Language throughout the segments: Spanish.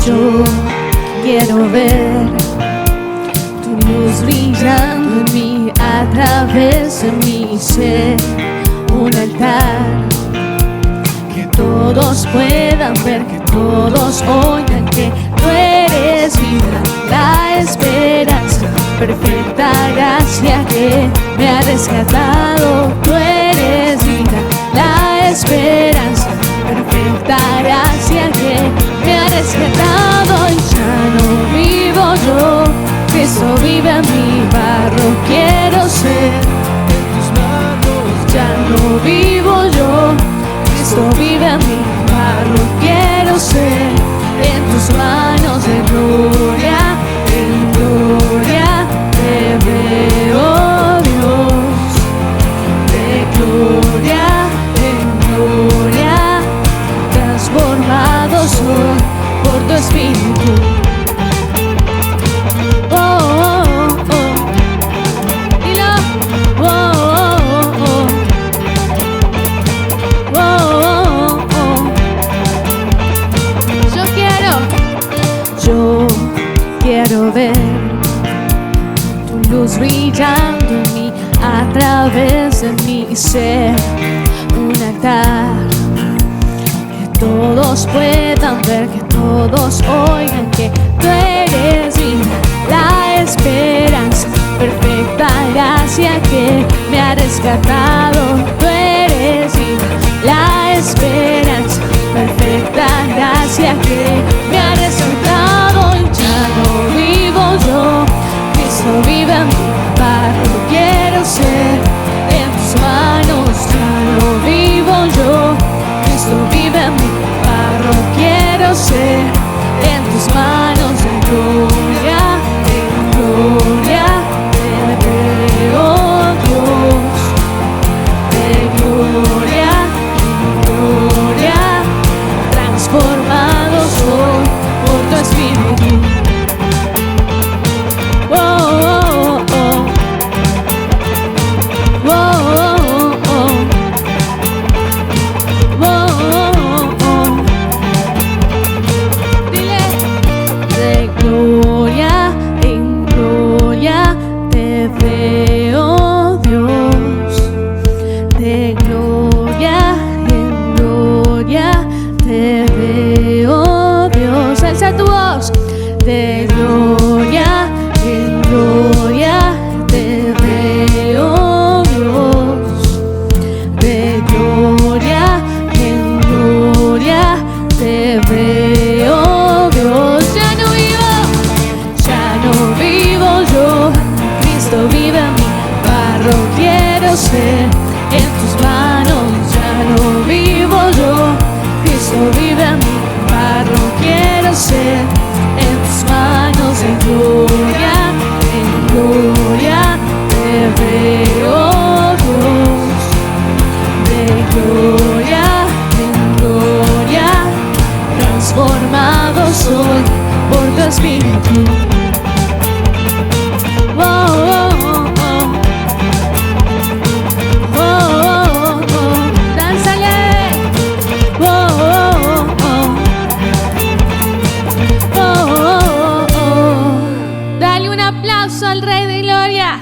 Yo quiero ver tu luz brillando en mí, a través de mi ser, un altar que todos puedan ver, que todos oigan que tú eres vida, la esperanza, perfecta gracia que me ha rescatado. Tú eres vida, la esperanza, perfecta gracia que me ha rescatado. Y ya no vivo yo, Cristo vive en mi barro, quiero ser en tus manos. Ya no vivo yo, Cristo vive en mi barro, quiero ser en tus manos. De gloria en gloria te veo, Dios. De gloria en gloria, transformado soy por tu Espíritu. Oh, oh, oh. Dilo. Oh, oh, oh. Oh, oh, oh. Yo quiero ver tu luz brillando en mí, a través de mi ser, un altar que todos puedan ver, que todos oigan que tú eres vida, la esperanza, perfecta gracia que me ha rescatado. Tú eres vida, la esperanza, perfecta gracia que me ha rescatado. Y ya no vivo yo, Cristo vive en mi barro, quiero ser en tus manos. Ya no vivo yo, Cristo vive en mi barro, quiero ser en tus manos. De gloria en gloria te veo, Dios. De gloria en gloria, transformado soy por tu Espíritu. Oh, oh, oh. Oh, oh, oh. Oh, oh, oh. Dile. De gloria en gloria te veo, Dios. De gloria en gloria te veo, Dios. Alza tu voz. De gloria en gloria te veo, Dios. De gloria en gloria te veo, Dios. Ya no vivo yo, Cristo vive en mi barro, quiero ser en tus manos. Ya no vivo yo, Cristo vive en mi barro, quiero ser en tus manos. De gloria en gloria te veo, Dios. De gloria en gloria, transformado soy por tu Espíritu. Oh, oh, oh, oh. Oh, oh, oh, oh. Dánzale. Oh, oh, oh, oh. Oh, oh, oh, oh. Dale un aplauso al Rey de Gloria.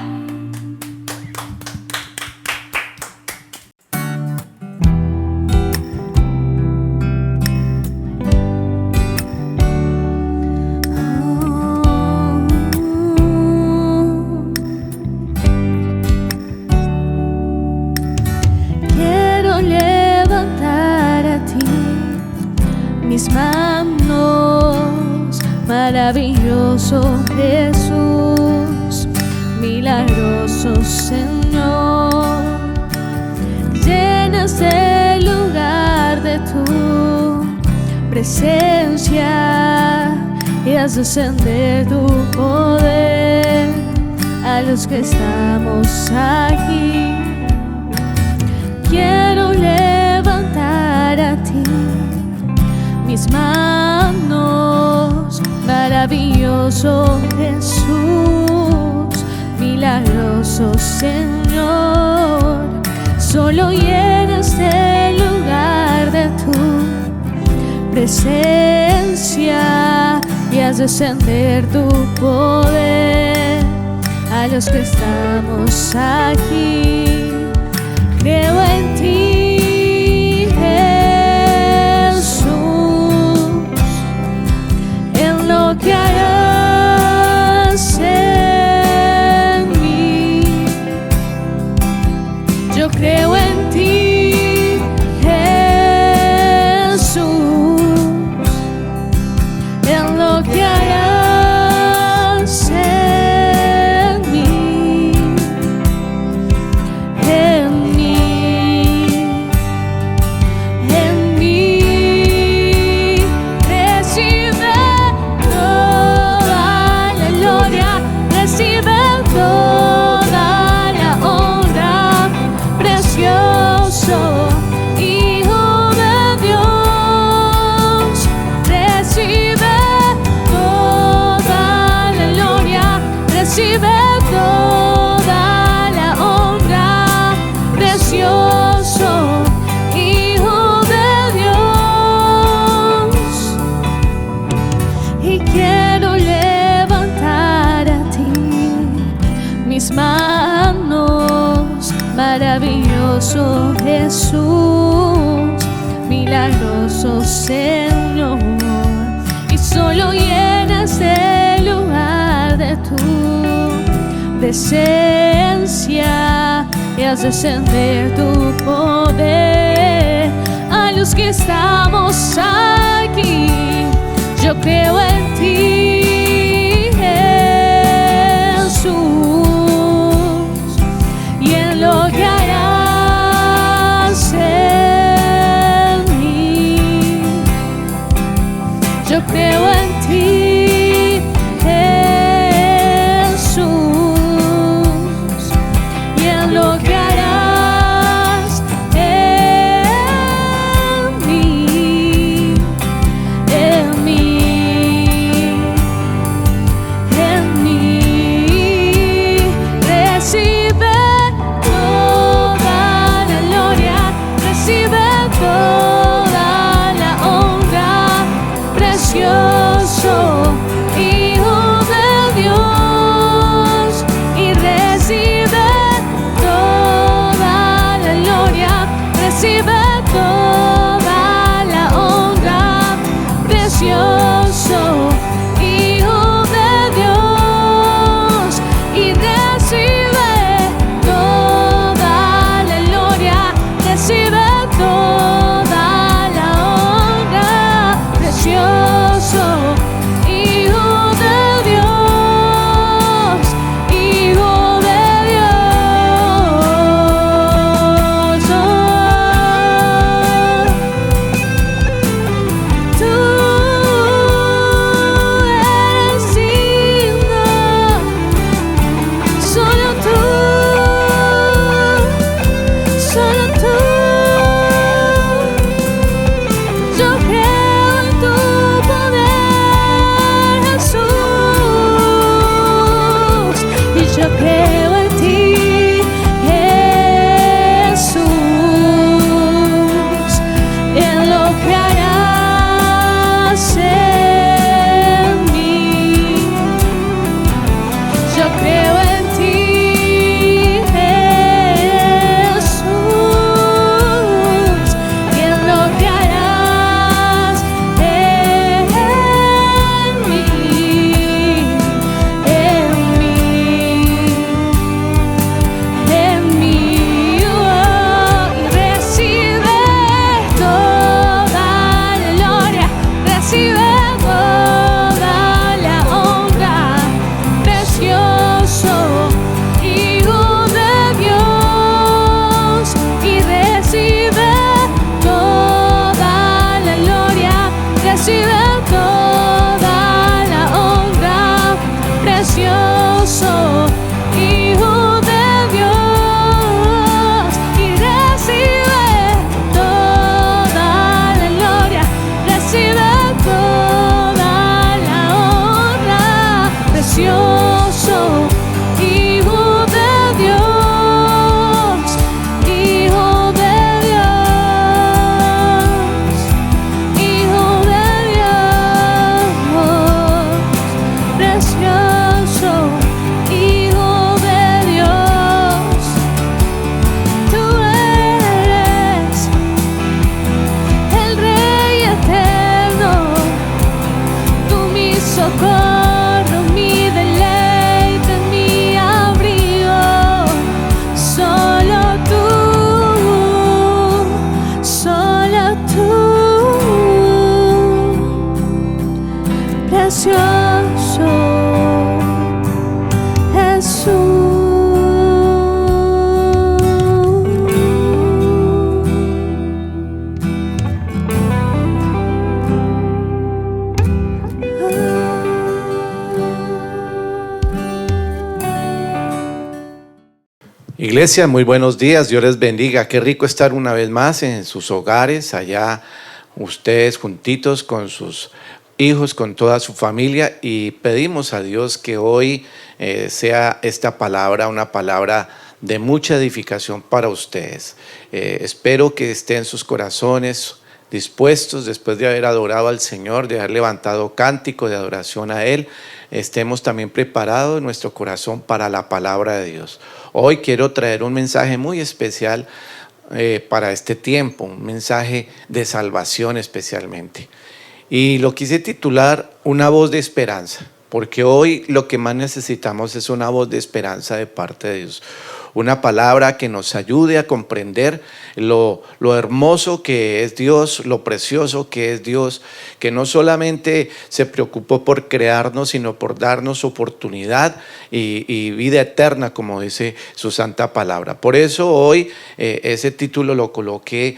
Quiero levantar a ti mis manos, maravilloso Jesús, milagroso Señor. Llenas el lugar de tu presencia y haz descender tu poder a los que estamos aquí. Quiero levantar a ti mis manos, maravilloso Jesús, milagroso Señor. Solo llenas el lugar de tu presencia haz descender tu poder a los que estamos aquí. Creo en ti, Jesús, en lo que harás en mí. Yo creo en ti, Jesús, en lo que harás en mí, en mí, en mí. Recibe toda la gloria, recibe toda la honra, precioso Hijo de Dios. Recibe toda la gloria, recibe toda la honra, precioso Hijo de Dios. Y quiero levantar a ti mis manos, maravilloso Jesús, milagroso Señor, y solo llena este lugar de tu presencia y haz descender tu poder a los que estamos aquí. Yo creo en ti, Jesús, y en lo que harás en mí. Yo creo en ti, Jesús, y en lo que harás en mí, en mí, en mí. Recibe toda la gloria, recibe toda la honra, precioso socorro, mi deleite, mi abrigo. Solo tú, precioso Jesús. Iglesia, muy buenos días, Dios les bendiga. Qué rico estar una vez más en sus hogares, allá ustedes juntitos con sus hijos, con toda su familia, y pedimos a Dios que hoy sea esta palabra una palabra de mucha edificación para ustedes. Espero que estén sus corazones dispuestos, después de haber adorado al Señor, de haber levantado cántico de adoración a Él, estemos también preparados en nuestro corazón para la palabra de Dios. Hoy quiero traer un mensaje muy especial para este tiempo, un mensaje de salvación especialmente. Y lo quise titular Una voz de esperanza, porque hoy lo que más necesitamos es una voz de esperanza de parte de Dios. Una palabra que nos ayude a comprender lo hermoso que es Dios, lo precioso que es Dios, que no solamente se preocupó por crearnos, sino por darnos oportunidad y vida eterna, como dice su santa palabra. Por eso hoy ese título lo coloqué,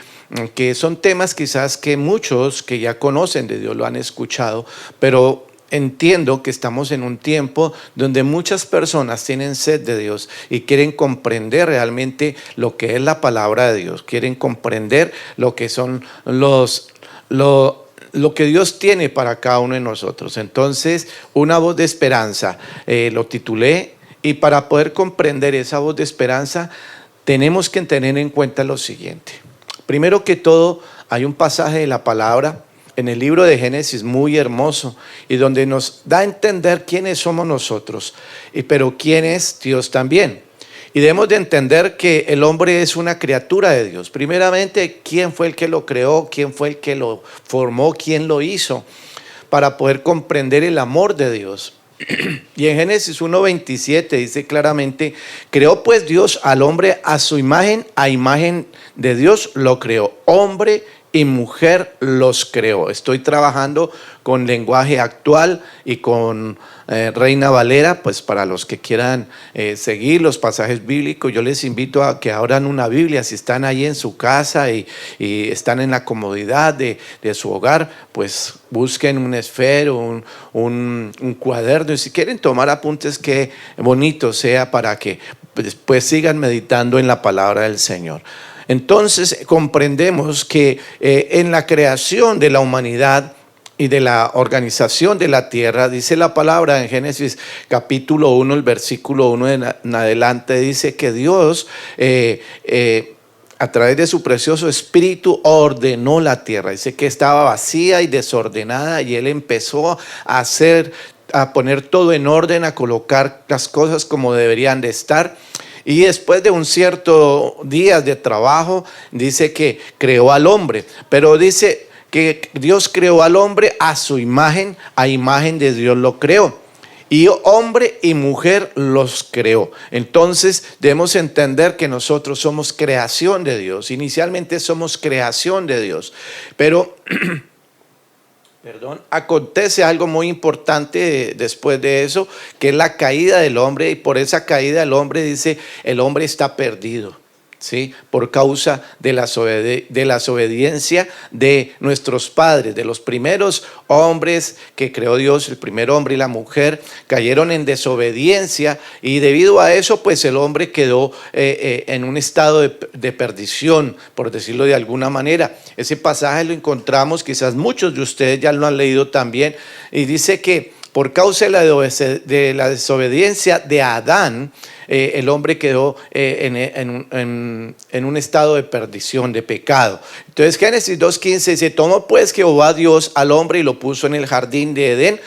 que son temas quizás que muchos que ya conocen de Dios lo han escuchado, pero entiendo que estamos en un tiempo donde muchas personas tienen sed de Dios y quieren comprender realmente lo que es la palabra de Dios, quieren comprender lo que son lo que Dios tiene para cada uno de nosotros. Entonces, una voz de esperanza, lo titulé, y para poder comprender esa voz de esperanza tenemos que tener en cuenta lo siguiente. Primero que todo, hay un pasaje de la palabra en el libro de Génesis muy hermoso y donde nos da a entender quiénes somos nosotros, pero quién es Dios también. Y debemos de entender que el hombre es una criatura de Dios. Primeramente, ¿quién fue el que lo creó? ¿Quién fue el que lo formó? ¿Quién lo hizo? Para poder comprender el amor de Dios. Y en Génesis 1:27 dice claramente: creó pues Dios al hombre a su imagen, a imagen de Dios lo creó, hombre y mujer los creó. Estoy trabajando con lenguaje actual y con Reina Valera, pues para los que quieran seguir los pasajes bíblicos, yo les invito a que abran una Biblia. Si están ahí en su casa y están en la comodidad de su hogar, pues busquen un esfero, un cuaderno, y si quieren tomar apuntes, qué bonito sea para que después sigan meditando en la palabra del Señor. Entonces comprendemos que en la creación de la humanidad y de la organización de la tierra, dice la palabra en Génesis capítulo 1, el versículo 1 en adelante, dice que Dios a través de su precioso espíritu ordenó la tierra. Dice que estaba vacía y desordenada, y Él empezó a poner todo en orden, a colocar las cosas como deberían de estar. Y después de un cierto días de trabajo, dice que creó al hombre, pero dice que Dios creó al hombre a su imagen, a imagen de Dios lo creó. Y hombre y mujer los creó. Entonces debemos entender que nosotros somos creación de Dios. Inicialmente somos creación de Dios, pero acontece algo muy importante después de eso, que es la caída del hombre, y por esa caída del hombre, dice, el hombre está perdido, ¿sí? Por causa de la desobediencia de nuestros padres, de los primeros hombres que creó Dios. El primer hombre y la mujer cayeron en desobediencia, y debido a eso pues el hombre quedó en un estado de perdición, por decirlo de alguna manera. Ese pasaje lo encontramos, quizás muchos de ustedes ya lo han leído también, y dice que por causa de la desobediencia de Adán, el hombre quedó en un estado de perdición, de pecado. Entonces Génesis 2:15 dice: tomó pues Jehová Dios al hombre y lo puso en el jardín de Edén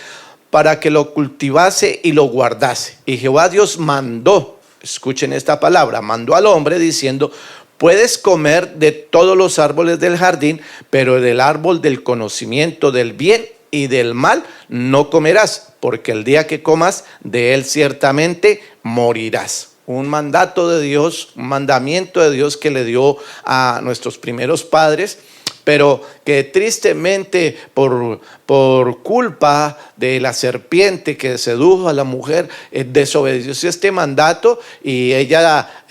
para que lo cultivase y lo guardase. Y Jehová Dios mandó, escuchen esta palabra, mandó al hombre diciendo: puedes comer de todos los árboles del jardín, pero del árbol del conocimiento del bien y del mal no comerás, porque el día que comas de él ciertamente morirás. Un mandato de Dios, un mandamiento de Dios que le dio a nuestros primeros padres, pero que tristemente por culpa de la serpiente que sedujo a la mujer, desobedeció este mandato y ella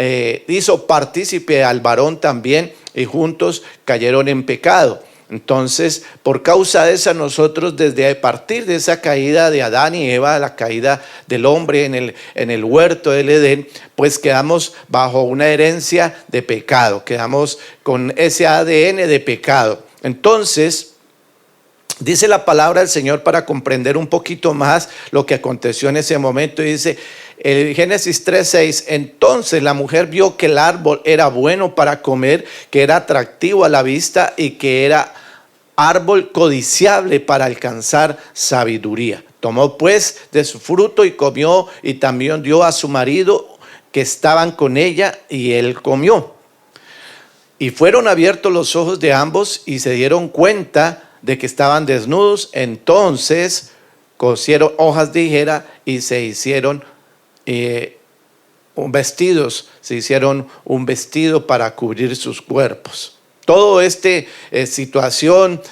hizo partícipe al varón también y juntos cayeron en pecado. Entonces, por causa de esa, nosotros desde a partir de esa caída de Adán y Eva, la caída del hombre en el huerto del Edén, pues quedamos bajo una herencia de pecado, quedamos con ese ADN de pecado. Entonces, dice la palabra del Señor para comprender un poquito más lo que aconteció en ese momento, y dice en Génesis 3:6, entonces la mujer vio que el árbol era bueno para comer, que era atractivo a la vista y que era árbol codiciable para alcanzar sabiduría. Tomó pues de su fruto y comió, y también dio a su marido que estaban con ella, y él comió. Y fueron abiertos los ojos de ambos y se dieron cuenta de que estaban desnudos. Entonces cosieron hojas de higuera y se hicieron vestidos, se hicieron un vestido para cubrir sus cuerpos. Todo esta situación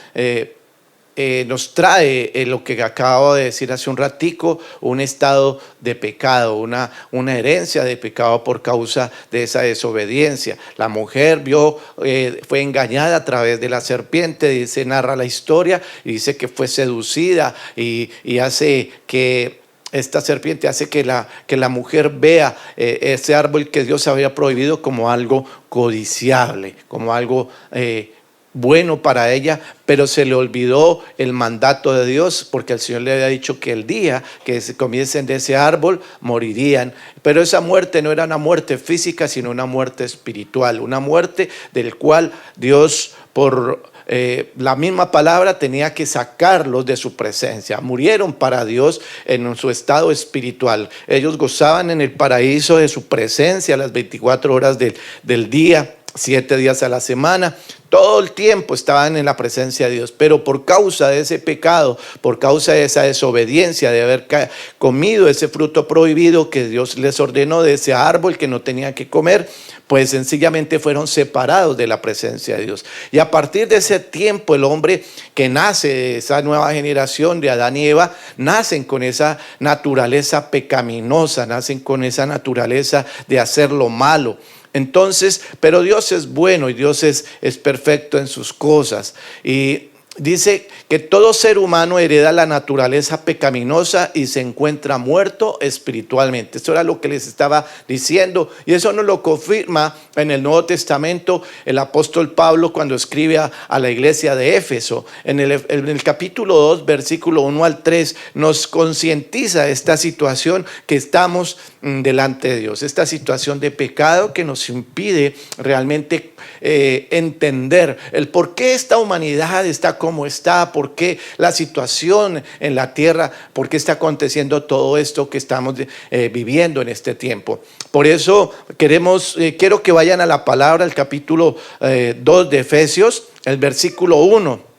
nos trae lo que acabo de decir hace un ratico, un estado de pecado, una herencia de pecado por causa de esa desobediencia. La mujer fue engañada a través de la serpiente, dice, narra la historia, y dice que fue seducida y hace que esta serpiente hace que la mujer vea ese árbol que Dios había prohibido como algo codiciable, como algo bueno para ella, pero se le olvidó el mandato de Dios, porque el Señor le había dicho que el día que se comiesen de ese árbol morirían. Pero esa muerte no era una muerte física, sino una muerte espiritual, una muerte del cual Dios, por la misma palabra, tenía que sacarlos de su presencia. Murieron para Dios en su estado espiritual. Ellos gozaban en el paraíso de su presencia las 24 horas del día, 7 días a la semana. Todo el tiempo estaban en la presencia de Dios, pero por causa de ese pecado, por causa de esa desobediencia, de haber comido ese fruto prohibido que Dios les ordenó, de ese árbol que no tenían que comer, pues sencillamente fueron separados de la presencia de Dios. Y a partir de ese tiempo, el hombre que nace de esa nueva generación de Adán y Eva, nacen con esa naturaleza pecaminosa, nacen con esa naturaleza de hacer lo malo. Entonces, pero Dios es bueno y Dios es perfecto en sus cosas. Y dice que todo ser humano hereda la naturaleza pecaminosa y se encuentra muerto espiritualmente. Eso era lo que les estaba diciendo, y eso nos lo confirma en el Nuevo Testamento el apóstol Pablo cuando escribe a la iglesia de Éfeso. En el capítulo 2, versículo 1 al 3, nos concientiza esta situación que estamos delante de Dios, esta situación de pecado que nos impide realmente entender el por qué esta humanidad está como está, por qué la situación en la tierra, por qué está aconteciendo todo esto que estamos viviendo en este tiempo. Por eso quiero que vayan a la palabra, el capítulo 2 de Efesios, el versículo 1.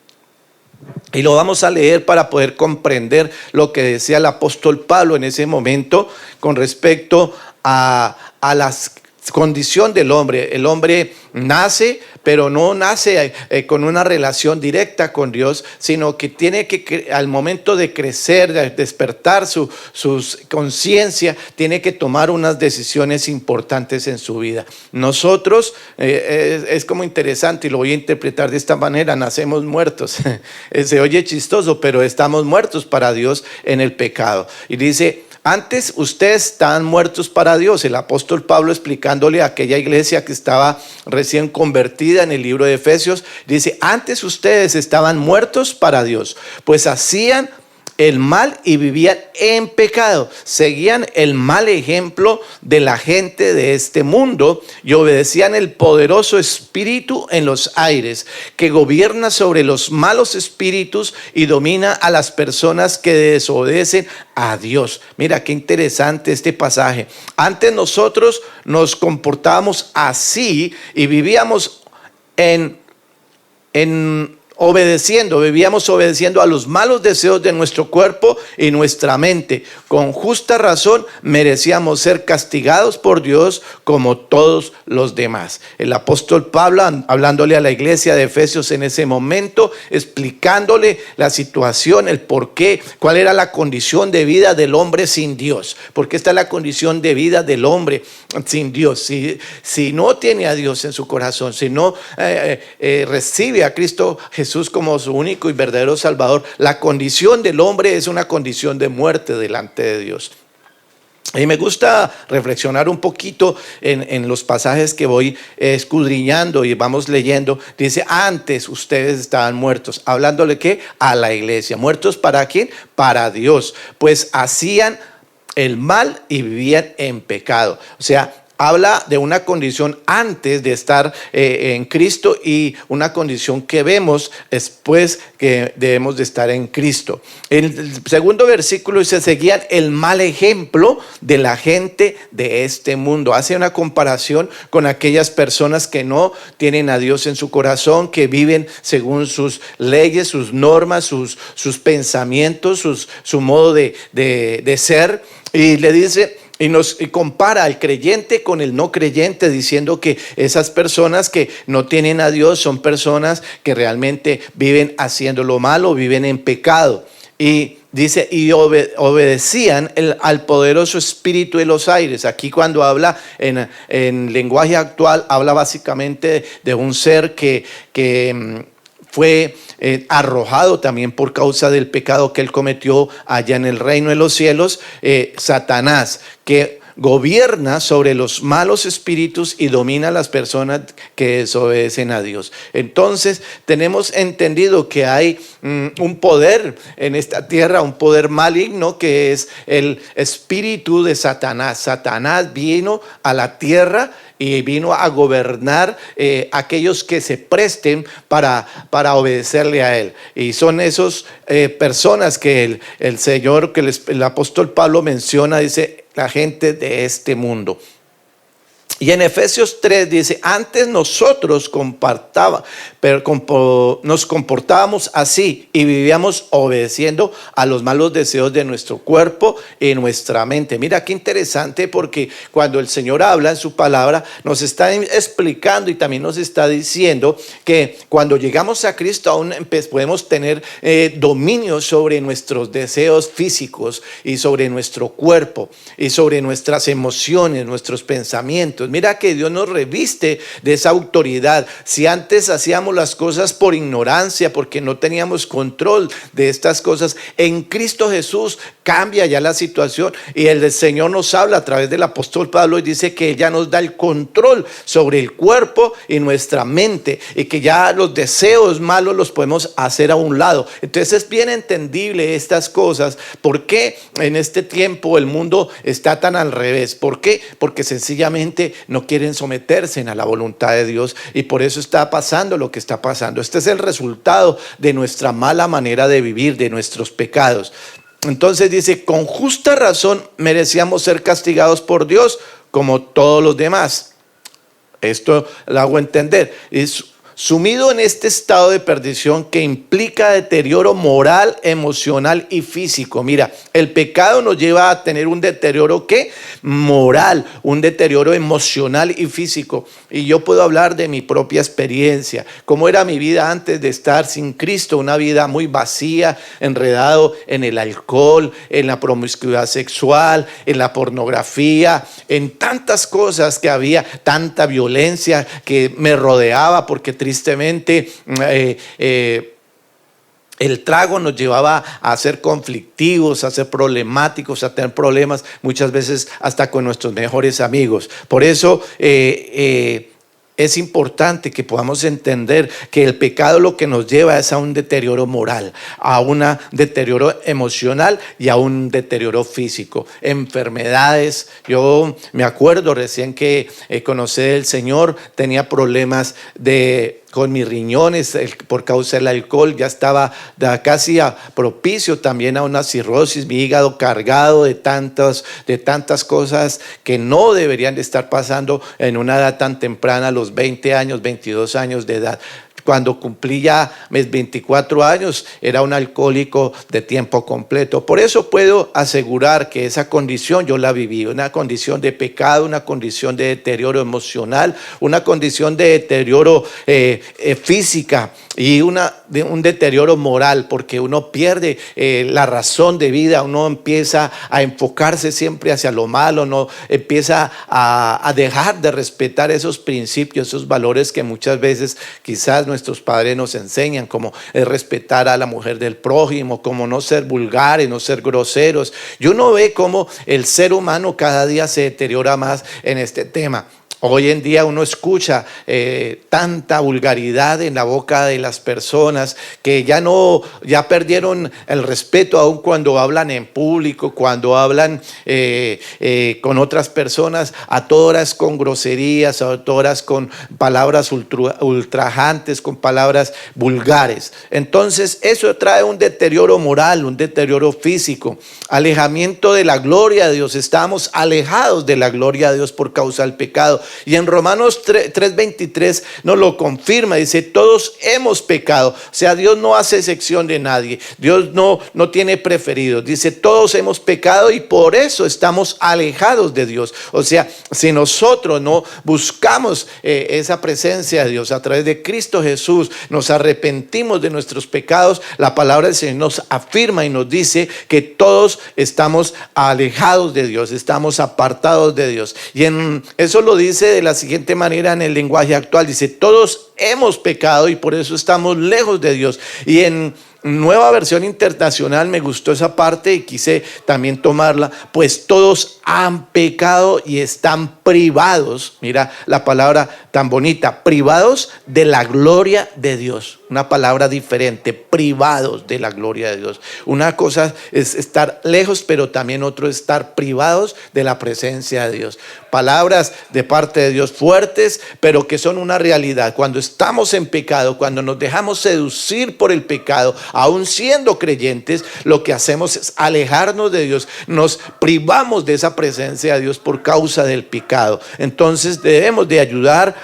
Y lo vamos a leer para poder comprender lo que decía el apóstol Pablo en ese momento con respecto a la condición del hombre. El hombre nace, pero no nace con una relación directa con Dios, sino que tiene que, al momento de crecer, de despertar su conciencia, tiene que tomar unas decisiones importantes en su vida. Nosotros, es como interesante, y lo voy a interpretar de esta manera: nacemos muertos. Se oye chistoso, pero estamos muertos para Dios en el pecado. Y dice: antes ustedes estaban muertos para Dios. El apóstol Pablo, explicándole a aquella iglesia que estaba recién convertida en el libro de Efesios, dice: antes ustedes estaban muertos para Dios, pues hacían el mal y vivían en pecado, seguían el mal ejemplo de la gente de este mundo y obedecían el poderoso espíritu en los aires, que gobierna sobre los malos espíritus y domina a las personas que desobedecen a Dios. Mira qué interesante este pasaje. Antes nosotros nos comportábamos así y vivíamos en vivíamos obedeciendo a los malos deseos de nuestro cuerpo y nuestra mente. Con justa razón merecíamos ser castigados por Dios como todos los demás. El apóstol Pablo, hablándole a la iglesia de Efesios en ese momento, explicándole la situación, el por qué, cuál era la condición de vida del hombre sin Dios. Porque esta es la condición de vida del hombre sin Dios. Si no tiene a Dios en su corazón, si no recibe a Cristo Jesús como su único y verdadero Salvador, la condición del hombre es una condición de muerte delante de Dios. Y me gusta reflexionar un poquito en los pasajes que voy escudriñando y vamos leyendo. Dice, antes ustedes estaban muertos. ¿Hablándole qué? A la iglesia. ¿Muertos para quién? Para Dios. Pues hacían el mal y vivían en pecado. O sea, habla de una condición antes de estar en Cristo y una condición que vemos después que debemos de estar en Cristo. El segundo versículo dice, seguían el mal ejemplo de la gente de este mundo. Hace una comparación con aquellas personas que no tienen a Dios en su corazón, que viven según sus leyes, sus normas, sus pensamientos, su modo de ser. Y le dice, y compara al creyente con el no creyente, diciendo que esas personas que no tienen a Dios son personas que realmente viven haciendo lo malo, viven en pecado. Y dice, y obedecían al poderoso espíritu de los aires. Aquí cuando habla en lenguaje actual, habla básicamente de un ser que fue arrojado también por causa del pecado que él cometió allá en el reino de los cielos, Satanás, que gobierna sobre los malos espíritus y domina a las personas que desobedecen a Dios. Entonces tenemos entendido que hay un poder en esta tierra, un poder maligno, que es el espíritu de Satanás. Satanás vino a la tierra y vino a gobernar aquellos que se presten para obedecerle a él. Y son esos personas que el Señor, que el apóstol Pablo menciona, dice, la gente de este mundo. Y en Efesios 3 dice, antes nosotros nos comportábamos así y vivíamos obedeciendo a los malos deseos de nuestro cuerpo y nuestra mente. Mira qué interesante, porque cuando el Señor habla en su palabra, nos está explicando y también nos está diciendo que cuando llegamos a Cristo aún podemos tener dominio sobre nuestros deseos físicos y sobre nuestro cuerpo y sobre nuestras emociones, nuestros pensamientos. Mira que Dios nos reviste de esa autoridad. Si antes hacíamos las cosas por ignorancia, porque no teníamos control de estas cosas, en Cristo Jesús cambia ya la situación y el Señor nos habla a través del apóstol Pablo y dice que ya nos da el control sobre el cuerpo y nuestra mente, y que ya los deseos malos los podemos hacer a un lado. Entonces es bien entendible estas cosas. ¿Por qué en este tiempo el mundo está tan al revés? ¿Por qué? Porque sencillamente no quieren someterse a la voluntad de Dios, y por eso está pasando lo que está pasando. Este es el resultado de nuestra mala manera de vivir, de nuestros pecados. Entonces dice, con justa razón merecíamos ser castigados por Dios como todos los demás. Esto lo hago entender. Es sumido en este estado de perdición que implica deterioro moral, emocional y físico. Mira, el pecado nos lleva a tener un deterioro ¿qué? Moral, un deterioro emocional y físico. Y yo puedo hablar de mi propia experiencia, cómo era mi vida antes de estar sin Cristo, una vida muy vacía, enredado en el alcohol, en la promiscuidad sexual, en la pornografía, en tantas cosas que había, tanta violencia que me rodeaba, porque tristemente el trago nos llevaba a ser conflictivos, a ser problemáticos, a tener problemas muchas veces hasta con nuestros mejores amigos. Por eso es importante que podamos entender que el pecado lo que nos lleva es a un deterioro moral, a un deterioro emocional y a un deterioro físico. Enfermedades. Yo me acuerdo recién que conocí al Señor, tenía problemas con mis riñones por causa del alcohol, ya estaba casi propicio también a una cirrosis, mi hígado cargado de tantas cosas que no deberían de estar pasando en una edad tan temprana, a los 20 años, 22 años de edad. Cuando cumplí ya mis 24 años, era un alcohólico de tiempo completo. Por eso puedo asegurar que esa condición yo la viví, una condición de pecado, una condición de deterioro emocional, una condición de deterioro física y un deterioro moral, porque uno pierde la razón de vida, uno empieza a enfocarse siempre hacia lo malo, no empieza a dejar de respetar esos principios, esos valores que muchas veces quizás nuestros padres nos enseñan, como respetar a la mujer del prójimo, como no ser vulgares, no ser groseros. Y uno ve cómo el ser humano cada día se deteriora más en este tema. Hoy en día uno escucha tanta vulgaridad en la boca de las personas que ya perdieron el respeto aun cuando hablan en público, cuando hablan con otras personas, a todas horas con groserías, a todas horas con palabras ultrajantes, con palabras vulgares. Entonces eso trae un deterioro moral, un deterioro físico, alejamiento de la gloria de Dios. Estamos alejados de la gloria de Dios por causa del pecado. Y en Romanos 3:23 nos lo confirma, dice: todos hemos pecado. O sea, Dios no hace excepción de nadie, Dios no tiene preferidos. Dice: todos hemos pecado y por eso estamos alejados de Dios. O sea, si nosotros no buscamos esa presencia de Dios a través de Cristo Jesús, nos arrepentimos de nuestros pecados, la palabra del Señor nos afirma y nos dice que todos estamos alejados de Dios, estamos apartados de Dios. Y eso lo dice de la siguiente manera en el lenguaje actual: dice, todos hemos pecado y por eso estamos lejos de Dios. Y en Nueva Versión Internacional me gustó esa parte y quise también tomarla: pues todos han pecado y están privados, mira la palabra tan bonita, privados de la gloria de Dios. Una palabra diferente, privados de la gloria de Dios. Una cosa es estar lejos, pero también otro es estar privados de la presencia de Dios. Palabras de parte de Dios fuertes, pero que son una realidad. Cuando estamos en pecado, cuando nos dejamos seducir por el pecado, aún siendo creyentes, lo que hacemos es alejarnos de Dios. Nos privamos de esa presencia de Dios por causa del pecado. Entonces debemos de ayudar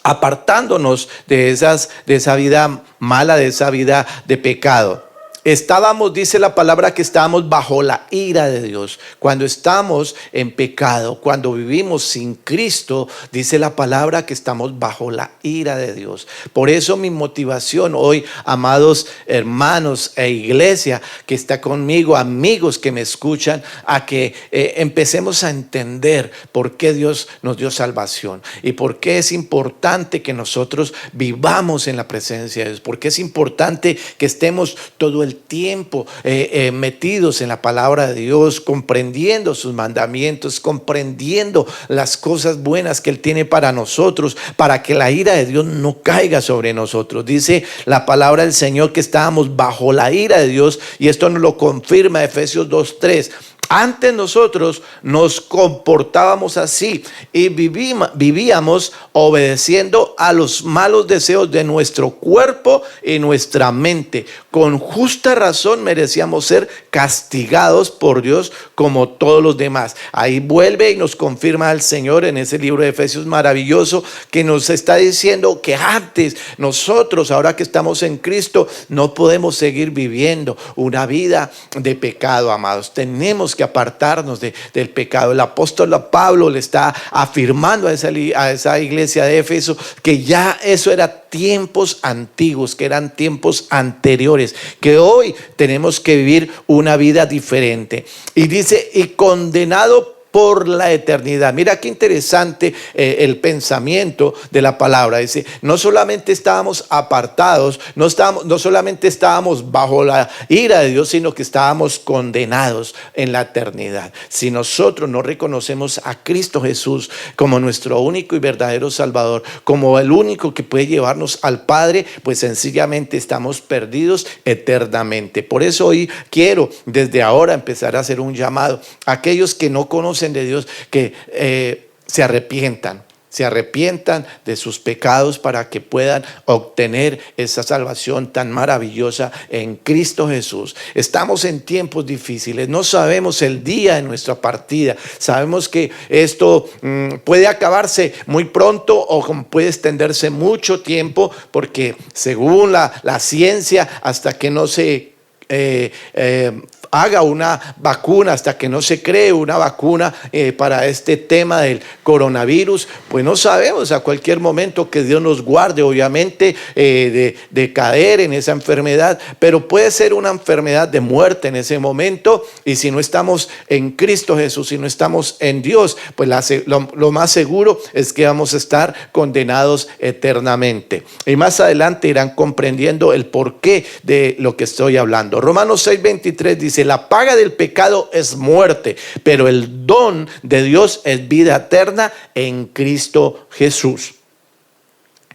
apartándonos de esa vida mala, de esa vida de pecado. Estábamos, dice la palabra, que estábamos bajo la ira de Dios. Cuando estamos en pecado, cuando vivimos sin Cristo, dice la palabra que estamos bajo la ira de Dios. Por eso mi motivación hoy, amados hermanos e iglesia que está conmigo, amigos que me escuchan, a que empecemos a entender por qué Dios nos dio salvación y por qué es importante que nosotros vivamos en la presencia de Dios, por qué es importante que estemos todo el tiempo metidos en la palabra de Dios, comprendiendo sus mandamientos, comprendiendo las cosas buenas que Él tiene para nosotros, para que la ira de Dios no caiga sobre nosotros. Dice la palabra del Señor que estábamos bajo la ira de Dios, y esto nos lo confirma Efesios 2:3. Antes nosotros nos comportábamos así y vivíamos obedeciendo a los malos deseos de nuestro cuerpo y nuestra mente. Con justa razón merecíamos ser castigados por Dios como todos los demás. Ahí vuelve y nos confirma el Señor en ese libro de Efesios maravilloso, que nos está diciendo que antes nosotros, ahora que estamos en Cristo, no podemos seguir viviendo una vida de pecado, amados. Tenemos que apartarnos del pecado. El apóstol Pablo le está afirmando a esa iglesia de Éfeso que ya eso era tiempos antiguos, que eran tiempos anteriores, que hoy tenemos que vivir una vida diferente. Y dice, y condenado por la eternidad. Mira qué interesante el pensamiento de la palabra. Dice, no solamente estábamos apartados, no solamente estábamos bajo la ira de Dios, sino que estábamos condenados en la eternidad. Si nosotros no reconocemos a Cristo Jesús como nuestro único y verdadero Salvador, como el único que puede llevarnos al Padre, pues sencillamente estamos perdidos eternamente. Por eso hoy quiero desde ahora empezar a hacer un llamado a aquellos que no conocen de Dios, que se arrepientan, se arrepientan de sus pecados para que puedan obtener esa salvación tan maravillosa en Cristo Jesús. Estamos en tiempos difíciles, no sabemos el día de nuestra partida, sabemos que esto puede acabarse muy pronto o puede extenderse mucho tiempo, porque según la ciencia, hasta que no se haga una vacuna, hasta que no se cree una vacuna para este tema del coronavirus, pues no sabemos, a cualquier momento que Dios nos guarde, obviamente, de caer en esa enfermedad, pero puede ser una enfermedad de muerte en ese momento, y si no estamos en Cristo Jesús, si no estamos en Dios, pues lo más seguro es que vamos a estar condenados eternamente. Y más adelante irán comprendiendo el porqué de lo que estoy hablando. Romanos 6:23 dice: la paga del pecado es muerte, pero el don de Dios es vida eterna en Cristo Jesús.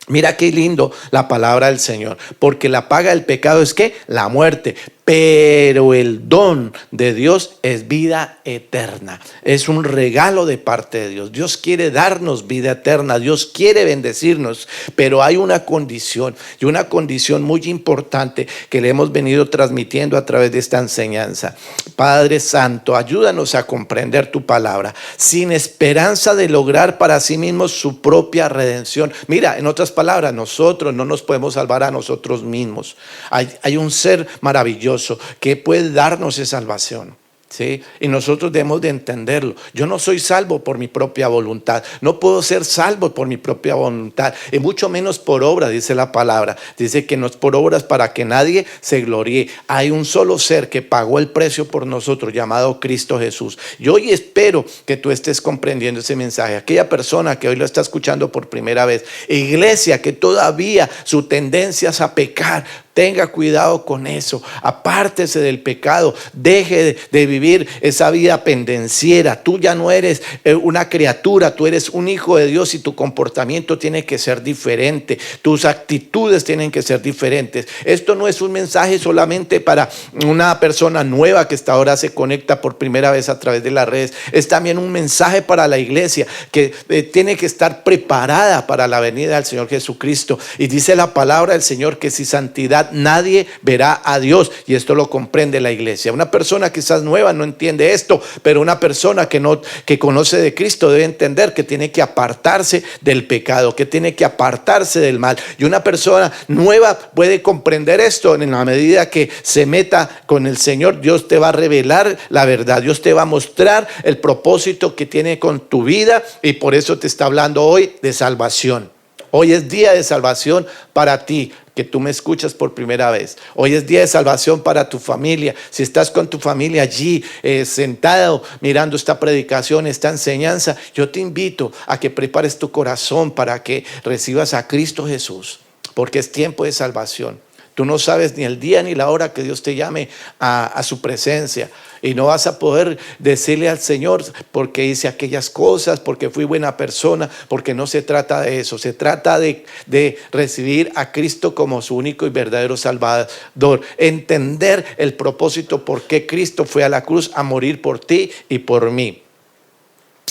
Mira qué lindo la palabra del Señor, porque la paga del pecado es ¿qué? La muerte, pero el don de Dios es vida eterna. Es un regalo de parte de Dios. Dios quiere darnos vida eterna, Dios quiere bendecirnos, pero hay una condición, y una condición muy importante que le hemos venido transmitiendo a través de esta enseñanza. Padre Santo, ayúdanos a comprender tu palabra, sin esperanza de lograr para sí mismos su propia redención. Mira, en otras palabras, nosotros no nos podemos salvar a nosotros mismos. Hay un ser maravilloso que puede darnos esa salvación, ¿sí? Y nosotros debemos de entenderlo. Yo no soy salvo por mi propia voluntad, no puedo ser salvo por mi propia voluntad, y mucho menos por obra, dice la palabra. Dice que no es por obras para que nadie se gloríe. Hay un solo ser que pagó el precio por nosotros, llamado Cristo Jesús. Y hoy espero que tú estés comprendiendo ese mensaje. Aquella persona que hoy lo está escuchando por primera vez, iglesia, que todavía su tendencia es a pecar, tenga cuidado con eso, apártese del pecado, deje de vivir esa vida pendenciera. Tú ya no eres una criatura, tú eres un hijo de Dios, y tu comportamiento tiene que ser diferente, tus actitudes tienen que ser diferentes. Esto no es un mensaje solamente para una persona nueva que hasta ahora se conecta por primera vez a través de las redes, es también un mensaje para la iglesia que tiene que estar preparada para la venida del Señor Jesucristo. Y dice la palabra del Señor que sin santidad nadie verá a Dios, y esto lo comprende la iglesia. Una persona quizás nueva no entiende esto, pero una persona que conoce de Cristo debe entender que tiene que apartarse del pecado, que tiene que apartarse del mal. Y una persona nueva puede comprender esto en la medida que se meta con el Señor. Dios te va a revelar la verdad, Dios te va a mostrar el propósito que tiene con tu vida, y por eso te está hablando hoy de salvación. Hoy es día de salvación para ti, que tú me escuchas por primera vez. Hoy es día de salvación para tu familia. Si estás con tu familia allí sentado mirando esta predicación, esta enseñanza, yo te invito a que prepares tu corazón para que recibas a Cristo Jesús, porque es tiempo de salvación. Tú no sabes ni el día ni la hora que Dios te llame a su presencia, y no vas a poder decirle al Señor porque hice aquellas cosas, porque fui buena persona, porque no se trata de eso. Se trata de recibir a Cristo como su único y verdadero Salvador, entender el propósito por qué Cristo fue a la cruz a morir por ti y por mí.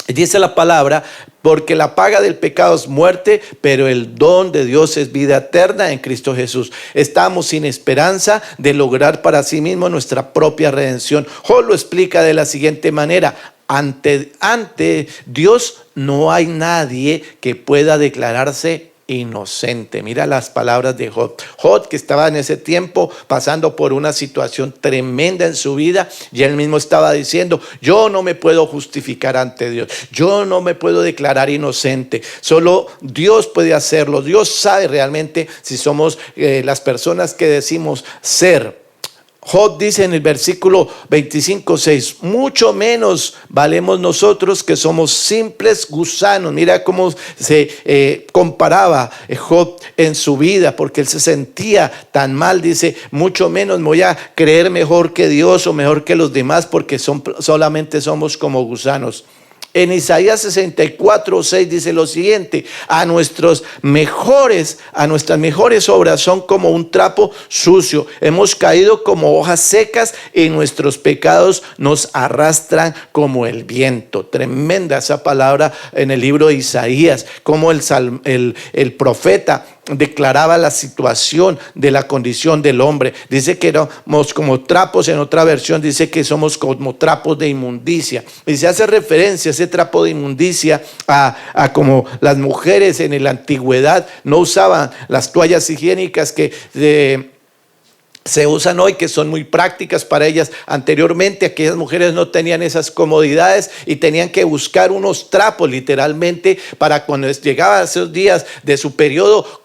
Dice la palabra: porque la paga del pecado es muerte, pero el don de Dios es vida eterna en Cristo Jesús. Estamos sin esperanza de lograr para sí mismo nuestra propia redención. Job lo explica de la siguiente manera: ante Dios no hay nadie que pueda declararse inocente. Mira las palabras de Job. Job, que estaba en ese tiempo pasando por una situación tremenda en su vida, y él mismo estaba diciendo: yo no me puedo justificar ante Dios, yo no me puedo declarar inocente, solo Dios puede hacerlo. Dios sabe realmente si somos las personas que decimos ser. Job dice en el versículo 25:6: mucho menos valemos nosotros, que somos simples gusanos. Mira cómo se comparaba Job en su vida, porque él se sentía tan mal. Dice: mucho menos me voy a creer mejor que Dios o mejor que los demás, porque solamente somos como gusanos. En Isaías 64:6 dice lo siguiente: a nuestras mejores obras son como un trapo sucio. Hemos caído como hojas secas y nuestros pecados nos arrastran como el viento. Tremenda esa palabra en el libro de Isaías, como el profeta declaraba la situación de la condición del hombre. Dice que éramos como trapos, en otra versión dice que somos como trapos de inmundicia. Y se hace referencia a ese trapo de inmundicia a como las mujeres en la antigüedad no usaban las toallas higiénicas que se usan hoy, que son muy prácticas para ellas. Anteriormente aquellas mujeres no tenían esas comodidades y tenían que buscar unos trapos literalmente para cuando llegaban esos días de su periodo,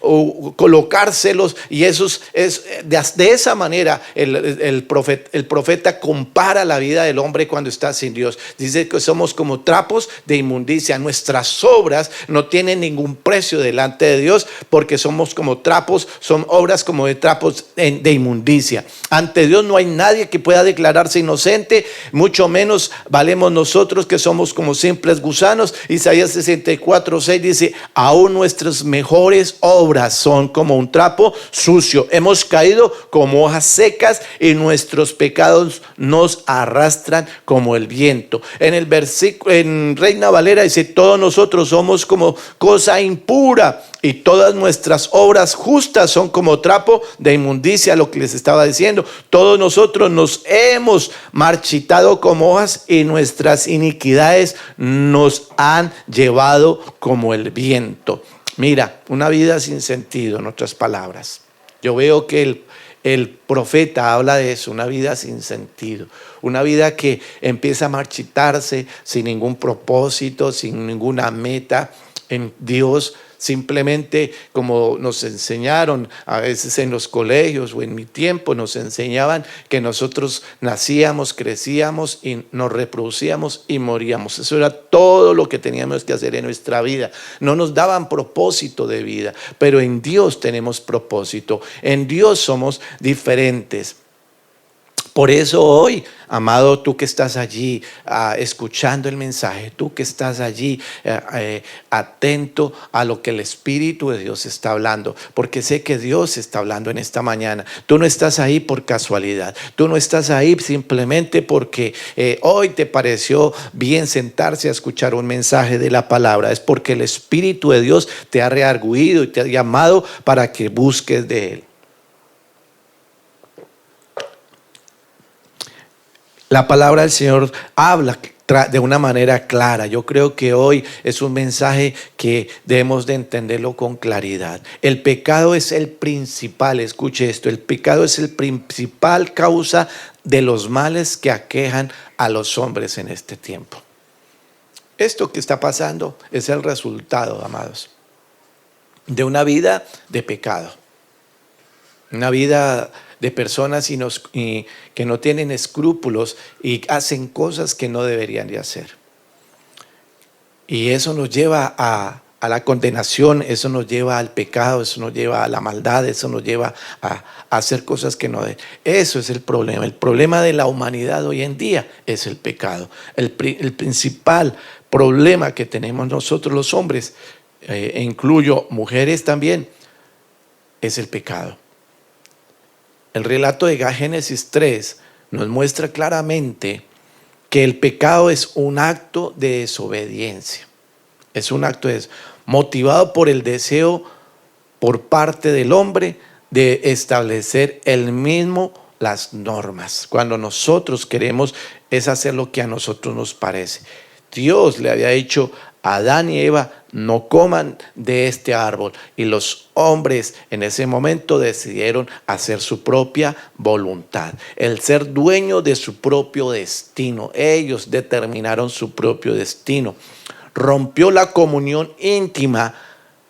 o colocárselos. Y eso de esa manera el profeta compara la vida del hombre cuando está sin Dios. Dice que somos como trapos de inmundicia. Nuestras obras no tienen ningún precio delante de Dios, porque somos como trapos, son obras como de trapos de inmundicia. Ante Dios no hay nadie que pueda declararse inocente, mucho menos valemos nosotros, que somos como simples gusanos. Isaías 64:6 dice: aún nuestras mejores obras son como un trapo sucio. Hemos caído como hojas secas y nuestros pecados nos arrastran como el viento. En el versículo, en Reina Valera dice: todos nosotros somos como cosa impura y todas nuestras obras justas son como trapo de inmundicia. Lo que les estaba diciendo, todos nosotros nos hemos marchitado como hojas y nuestras iniquidades nos han llevado como el viento. Mira, una vida sin sentido, en otras palabras. Yo veo que el profeta habla de eso, una vida sin sentido, una vida que empieza a marchitarse sin ningún propósito, sin ninguna meta en Dios. Simplemente, como nos enseñaron a veces en los colegios o en mi tiempo, nos enseñaban que nosotros nacíamos, crecíamos y nos reproducíamos y moríamos. Eso era todo lo que teníamos que hacer en nuestra vida. No nos daban propósito de vida, pero en Dios tenemos propósito. En Dios somos diferentes. Por eso hoy, amado, tú que estás allí escuchando el mensaje, tú que estás allí atento a lo que el Espíritu de Dios está hablando, porque sé que Dios está hablando en esta mañana. Tú no estás ahí por casualidad, tú no estás ahí simplemente porque hoy te pareció bien sentarse a escuchar un mensaje de la palabra. Es porque el Espíritu de Dios te ha redarguido y te ha llamado para que busques de Él. La palabra del Señor habla de una manera clara. Yo creo que hoy es un mensaje que debemos de entenderlo con claridad. El pecado es el principal, escuche esto, el pecado es el principal causa de los males que aquejan a los hombres en este tiempo. Esto que está pasando es el resultado, amados, de una vida de pecado, una vida de personas que no tienen escrúpulos y hacen cosas que no deberían de hacer. Y eso nos lleva a la condenación, eso nos lleva al pecado, eso nos lleva a la maldad, eso nos lleva a hacer cosas que no deben. Eso es el problema. El problema de la humanidad hoy en día es el pecado. El principal problema que tenemos nosotros los hombres, e incluyo mujeres también, es el pecado. El relato de Génesis 3 nos muestra claramente que el pecado es un acto de desobediencia. Es un acto motivado por el deseo por parte del hombre de establecer él mismo las normas. Cuando nosotros queremos es hacer lo que a nosotros nos parece. Dios le había dicho a Adán y Eva: no coman de este árbol. Y los hombres en ese momento decidieron hacer su propia voluntad, el ser dueño de su propio destino. Ellos determinaron su propio destino. Rompió la comunión íntima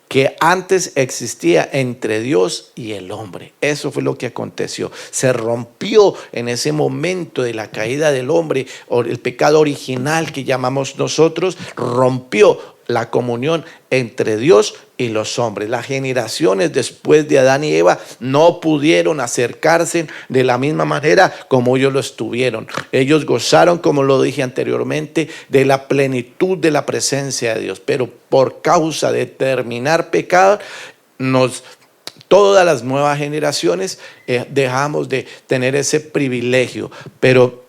que antes existía entre Dios y el hombre. Eso fue lo que aconteció. Se rompió en ese momento de la caída del hombre, o el pecado original que llamamos nosotros, rompió la comunión entre Dios y los hombres. Las generaciones después de Adán y Eva no pudieron acercarse de la misma manera como ellos lo estuvieron. Ellos gozaron, como lo dije anteriormente, de la plenitud de la presencia de Dios, pero por causa de terminar pecado, todas las nuevas generaciones dejamos de tener ese privilegio. Pero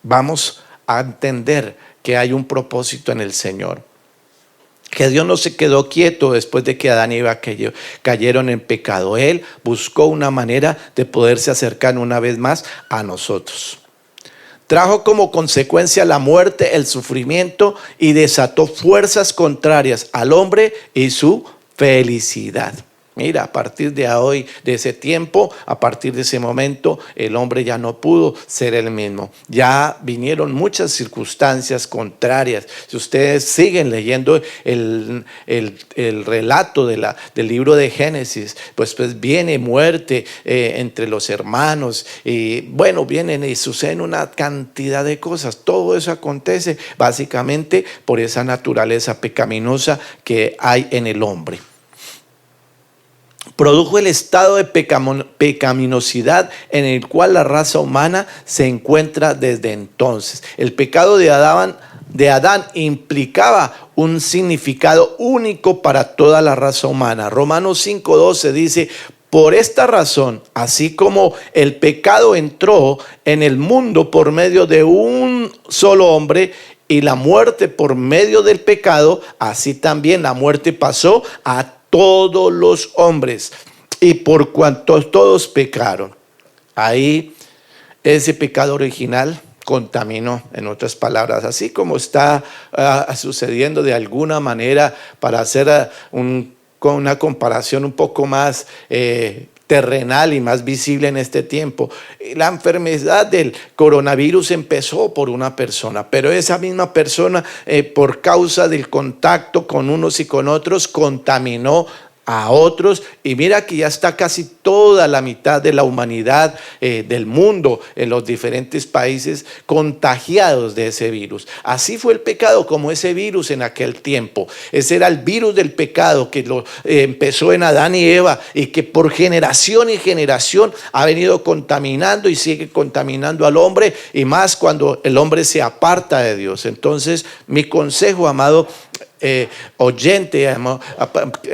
vamos a entender que hay un propósito en el Señor, que Dios no se quedó quieto después de que Adán y Eva cayeron en pecado. Él buscó una manera de poderse acercar una vez más a nosotros. Trajo como consecuencia la muerte, el sufrimiento, y desató fuerzas contrarias al hombre y su felicidad. Mira, a partir de hoy, de ese tiempo, a partir de ese momento, el hombre ya no pudo ser el mismo. Ya vinieron muchas circunstancias contrarias. Si ustedes siguen leyendo el relato del libro de Génesis, pues viene muerte entre los hermanos. Y bueno, vienen y suceden una cantidad de cosas. Todo eso acontece básicamente por esa naturaleza pecaminosa que hay en el hombre. Produjo el estado de pecaminosidad en el cual la raza humana se encuentra desde entonces. El pecado de Adán implicaba un significado único para toda la raza humana. Romanos 5:12 dice: por esta razón, así como el pecado entró en el mundo por medio de un solo hombre, y la muerte por medio del pecado, así también la muerte pasó a todos los hombres, y por cuanto todos pecaron. Ahí ese pecado original contaminó, en otras palabras, así como está sucediendo de alguna manera, para hacer una comparación un poco más terrenal y más visible en este tiempo. La enfermedad del coronavirus empezó por una persona, pero esa misma persona, por causa del contacto con unos y con otros, contaminó a otros, y mira que ya está casi toda la mitad de la humanidad del mundo en los diferentes países contagiados de ese virus. Así fue el pecado como ese virus en aquel tiempo. Ese era el virus del pecado que empezó en Adán y Eva, y que por generación y generación ha venido contaminando y sigue contaminando al hombre, y más cuando el hombre se aparta de Dios. Entonces, mi consejo, amado oyente,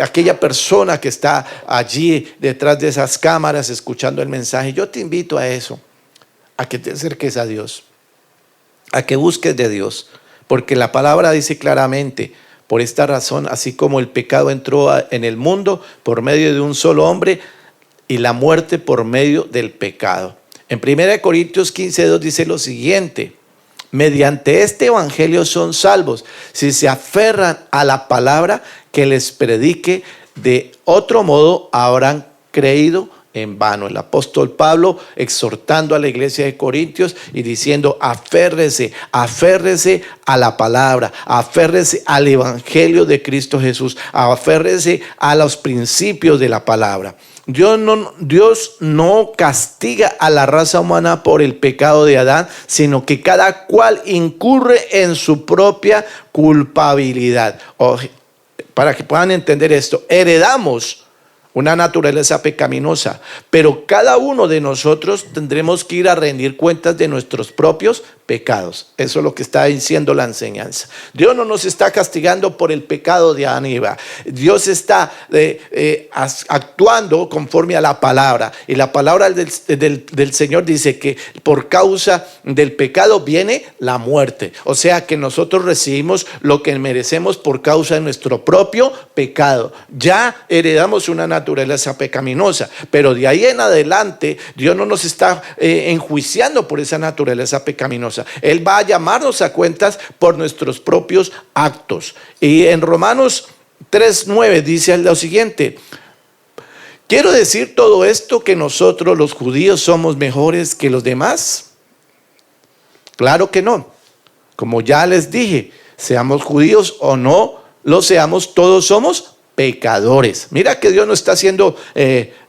aquella persona que está allí detrás de esas cámaras escuchando el mensaje, yo te invito a eso, a que te acerques a Dios, a que busques de Dios, porque la palabra dice claramente: por esta razón, así como el pecado entró en el mundo por medio de un solo hombre, y la muerte por medio del pecado. En 1 Corintios 15:2 dice lo siguiente: mediante este evangelio son salvos si se aferran a la palabra que les predique; de otro modo habrán creído en vano. El apóstol Pablo exhortando a la iglesia de Corintios y diciendo: aférrese a la palabra, aférrese al evangelio de Cristo Jesús, aférrese a los principios de la palabra. Dios no castiga a la raza humana por el pecado de Adán, sino que cada cual incurre en su propia culpabilidad. Para que puedan entender esto, heredamos una naturaleza pecaminosa, pero cada uno de nosotros tendremos que ir a rendir cuentas de nuestros propios pecados. Eso es lo que está diciendo la enseñanza. Dios no nos está castigando por el pecado de Adán y Eva. Dios está actuando conforme a la palabra, y la palabra del Señor dice que por causa del pecado viene la muerte. O sea que nosotros recibimos lo que merecemos por causa de nuestro propio pecado. Ya heredamos una naturaleza pecaminosa, pero de ahí en adelante Dios no nos está enjuiciando por esa naturaleza pecaminosa. Él va a llamarnos a cuentas por nuestros propios actos. Y en Romanos 3:9 dice lo siguiente: ¿quiero decir todo esto que nosotros los judíos somos mejores que los demás? Claro que no. Como ya les dije, seamos judíos o no lo seamos, todos somos pecadores. Mira que Dios no está haciendo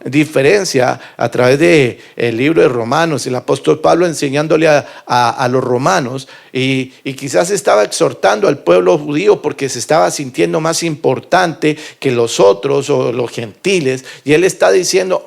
diferencia a través del libro de Romanos, el apóstol Pablo enseñándole a los romanos y quizás estaba exhortando al pueblo judío porque se estaba sintiendo más importante que los otros o los gentiles, y él está diciendo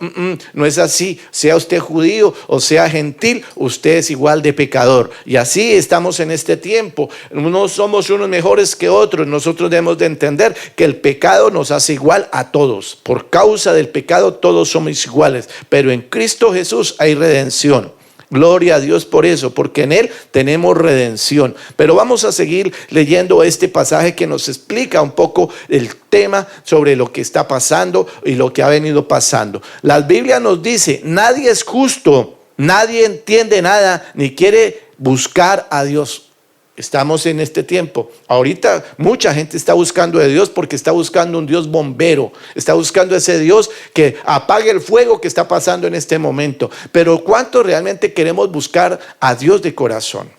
no es así, sea usted judío o sea gentil, usted es igual de pecador. Y así estamos en este tiempo, no somos unos mejores que otros. Nosotros debemos de entender que el pecado nos hace igual a todos. Por causa del pecado todos somos iguales, pero en Cristo Jesús hay redención. Gloria a Dios por eso, porque en Él tenemos redención. Pero vamos a seguir leyendo este pasaje que nos explica un poco el tema sobre lo que está pasando y lo que ha venido pasando. La Biblia nos dice: nadie es justo, nadie entiende nada, ni quiere buscar a Dios. Estamos en este tiempo. Ahorita mucha gente está buscando de Dios porque está buscando un Dios bombero. Está buscando ese Dios que apague el fuego que está pasando en este momento. Pero ¿cuántos realmente queremos buscar a Dios de corazón?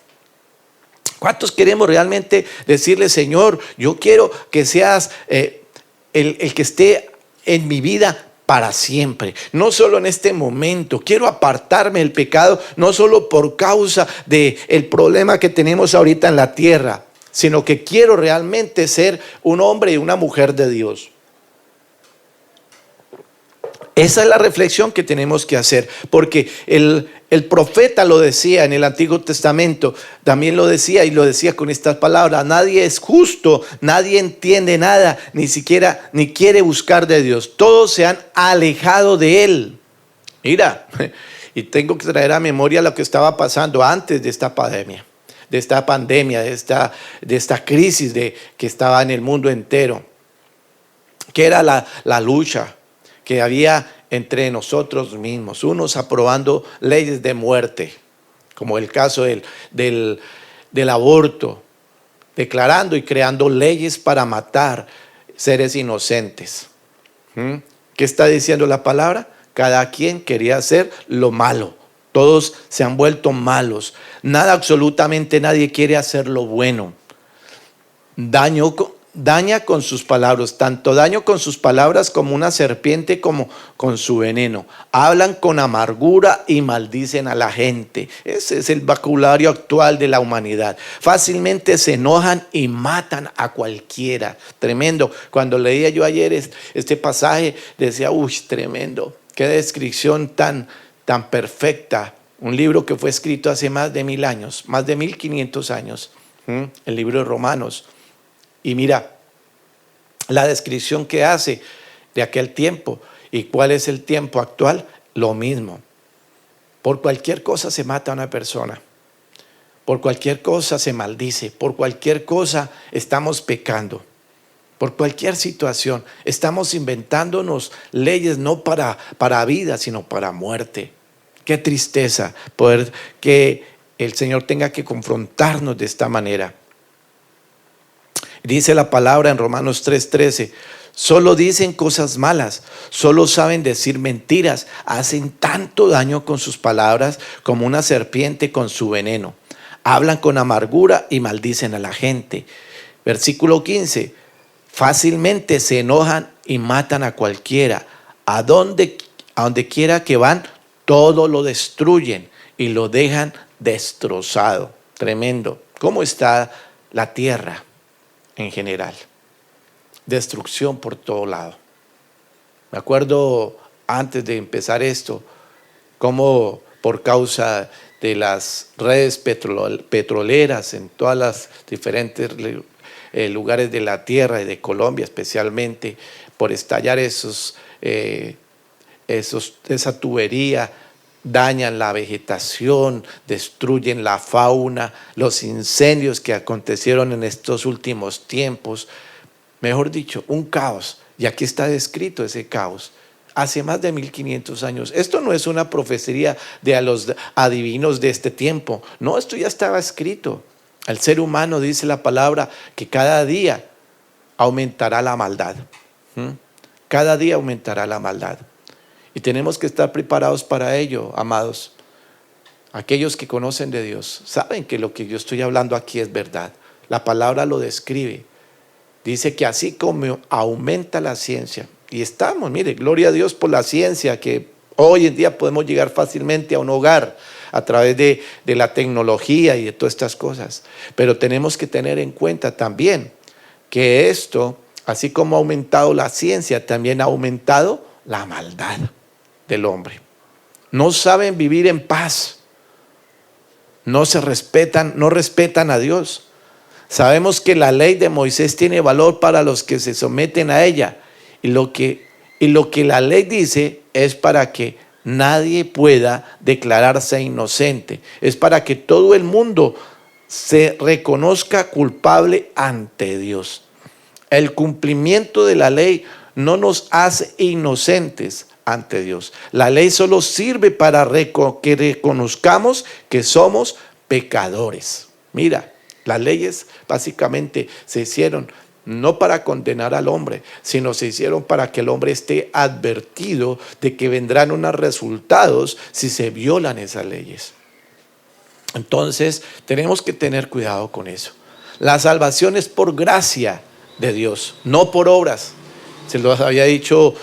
¿Cuántos queremos realmente decirle: Señor, yo quiero que seas el que esté en mi vida para siempre, no solo en este momento? Quiero apartarme del pecado, no solo por causa del problema que tenemos ahorita en la tierra, sino que quiero realmente ser un hombre y una mujer de Dios. Esa es la reflexión que tenemos que hacer, porque el profeta lo decía en el Antiguo Testamento, también lo decía, y lo decía con estas palabras: nadie es justo, nadie entiende nada, ni siquiera ni quiere buscar de Dios. Todos se han alejado de Él. Mira, y tengo que traer a memoria lo que estaba pasando antes de esta pandemia, de esta crisis que estaba en el mundo entero, que era la lucha que había entre nosotros mismos, unos aprobando leyes de muerte, como el caso del aborto, declarando y creando leyes para matar seres inocentes. ¿Qué está diciendo la palabra? Cada quien quería hacer lo malo. Todos se han vuelto malos. Absolutamente nadie quiere hacer lo bueno. Daña con sus palabras, tanto daño con sus palabras como una serpiente como con su veneno. Hablan con amargura y maldicen a la gente. Ese es el vocabulario actual de la humanidad. Fácilmente se enojan y matan a cualquiera. Tremendo. Cuando leía yo ayer este pasaje, decía: uy, tremendo. Qué descripción tan perfecta. Un libro que fue escrito hace más de 1000 años, más de 1500 años. El libro de Romanos. Y mira la descripción que hace de aquel tiempo. ¿Y cuál es el tiempo actual? Lo mismo. Por cualquier cosa se mata a una persona. Por cualquier cosa se maldice. Por cualquier cosa estamos pecando. Por cualquier situación estamos inventándonos leyes no para vida, sino para muerte. Qué tristeza poder que el Señor tenga que confrontarnos de esta manera. Dice la palabra en Romanos 3:13: solo dicen cosas malas, solo saben decir mentiras, hacen tanto daño con sus palabras como una serpiente con su veneno. Hablan con amargura y maldicen a la gente. Versículo 15: fácilmente se enojan y matan a cualquiera. A donde quiera que van, todo lo destruyen y lo dejan destrozado. Tremendo. ¿Cómo está la tierra en general? Destrucción por todo lado. Me acuerdo antes de empezar esto, cómo por causa de las redes petroleras en todas las diferentes lugares de la tierra y de Colombia especialmente, por estallar esa tubería, dañan la vegetación, destruyen la fauna, los incendios que acontecieron en estos últimos tiempos. Mejor dicho, un caos. Y aquí está descrito ese caos. Hace más de 1500 años. Esto no es una profecía de los adivinos de este tiempo. No, esto ya estaba escrito. El ser humano, dice la palabra, que cada día aumentará la maldad. Cada día aumentará la maldad. Y tenemos que estar preparados para ello, amados. Aquellos que conocen de Dios saben que lo que yo estoy hablando aquí es verdad. La palabra lo describe. Dice que así como aumenta la ciencia, y estamos, mire, gloria a Dios por la ciencia, que hoy en día podemos llegar fácilmente a un hogar a través de la tecnología y de todas estas cosas. Pero tenemos que tener en cuenta también que esto, así como ha aumentado la ciencia, también ha aumentado la maldad del hombre. No saben vivir en paz, no respetan a Dios. Sabemos que la ley de Moisés tiene valor para los que se someten a ella, y lo que la ley dice es para que nadie pueda declararse inocente, es para que todo el mundo se reconozca culpable ante Dios. El cumplimiento de la ley no nos hace inocentes ante Dios. La ley solo sirve para que reconozcamos que somos pecadores. Mira, las leyes básicamente se hicieron no para condenar al hombre, sino se hicieron para que el hombre esté advertido de que vendrán unos resultados si se violan esas leyes. Entonces, tenemos que tener cuidado con eso. La salvación es por gracia de Dios, no por obras. Se lo había dicho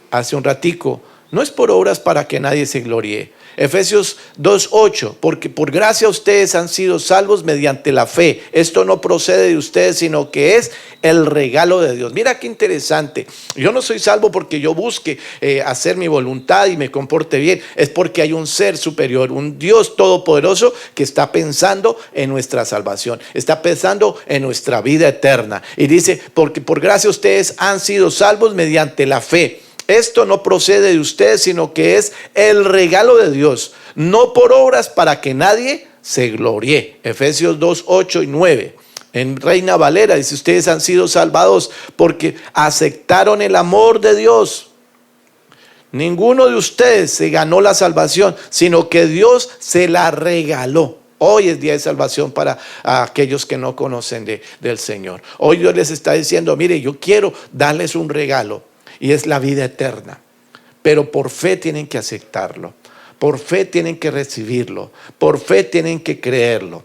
hace un ratico, no es por obras para que nadie se gloríe. Efesios 2:8, porque por gracia ustedes han sido salvos mediante la fe. Esto no procede de ustedes, sino que es el regalo de Dios. Mira qué interesante. Yo no soy salvo porque yo busque hacer mi voluntad y me comporte bien. Es porque hay un ser superior, un Dios todopoderoso que está pensando en nuestra salvación, está pensando en nuestra vida eterna. Y dice, porque por gracia ustedes han sido salvos mediante la fe. Esto no procede de ustedes, sino que es el regalo de Dios, no por obras para que nadie se gloríe. Efesios 2:8 y 9. En Reina Valera dice, ustedes han sido salvados porque aceptaron el amor de Dios. Ninguno de ustedes se ganó la salvación, sino que Dios se la regaló. Hoy es día de salvación para aquellos que no conocen del Señor. Hoy Dios les está diciendo, mire, yo quiero darles un regalo. Y es la vida eterna. Pero por fe tienen que aceptarlo. Por fe tienen que recibirlo. Por fe tienen que creerlo.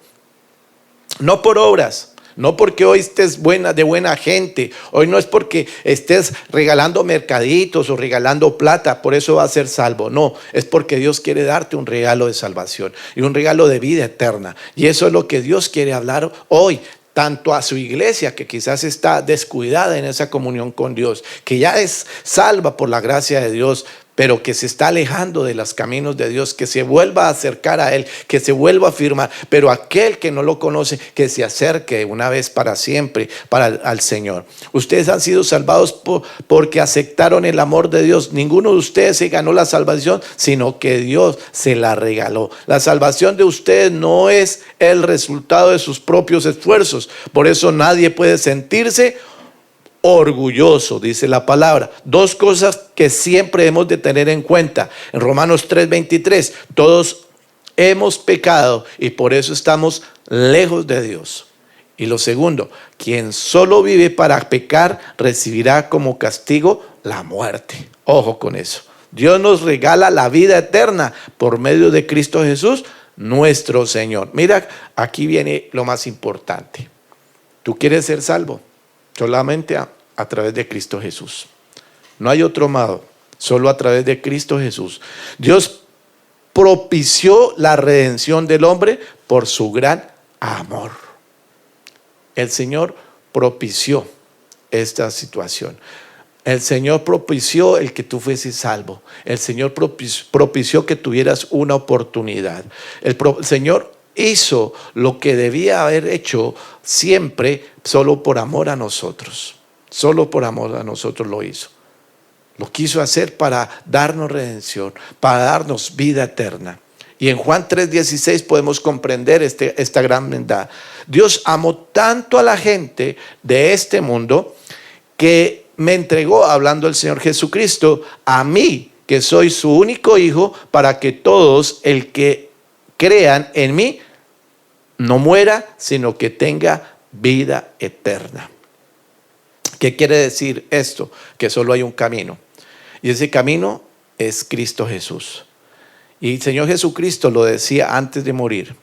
No por obras. No porque hoy estés de buena gente. Hoy no es porque estés regalando mercaditos o regalando plata. Por eso vas a ser salvo. No, es porque Dios quiere darte un regalo de salvación. Y un regalo de vida eterna. Y eso es lo que Dios quiere hablar hoy. Tanto a su iglesia, que quizás está descuidada en esa comunión con Dios, que ya es salva por la gracia de Dios, pero que se está alejando de los caminos de Dios, que se vuelva a acercar a Él, que se vuelva a firmar. Pero aquel que no lo conoce, que se acerque una vez para siempre al Señor. Ustedes han sido salvados porque aceptaron el amor de Dios. Ninguno de ustedes se ganó la salvación, sino que Dios se la regaló. La salvación de ustedes no es el resultado de sus propios esfuerzos. Por eso nadie puede sentirse orgulloso, dice la palabra. Dos cosas que siempre hemos de tener en cuenta. En Romanos 3:23, todos hemos pecado y por eso estamos lejos de Dios. Y lo segundo, quien solo vive para pecar recibirá como castigo la muerte. Ojo con eso. Dios nos regala la vida eterna por medio de Cristo Jesús, nuestro Señor. Mira, aquí viene lo más importante. ¿Tú quieres ser salvo? Solamente a través de Cristo Jesús. No hay otro modo, solo a través de Cristo Jesús. Dios propició la redención del hombre por su gran amor. El Señor propició esta situación. El Señor propició el que tú fueses salvo. El Señor propició que tuvieras una oportunidad. El Señor hizo lo que debía haber hecho siempre solo por amor a nosotros. Solo por amor a nosotros lo hizo. Lo quiso hacer para darnos redención, para darnos vida eterna. Y en Juan 3:16 podemos comprender esta gran verdad. Dios amó tanto a la gente de este mundo que me entregó, hablando el Señor Jesucristo, a mí, que soy su único hijo, para que todos el que crean en mí no muera, sino que tenga vida eterna. ¿Qué quiere decir esto? Que solo hay un camino. Y ese camino es Cristo Jesús. Y el Señor Jesucristo lo decía antes de morir.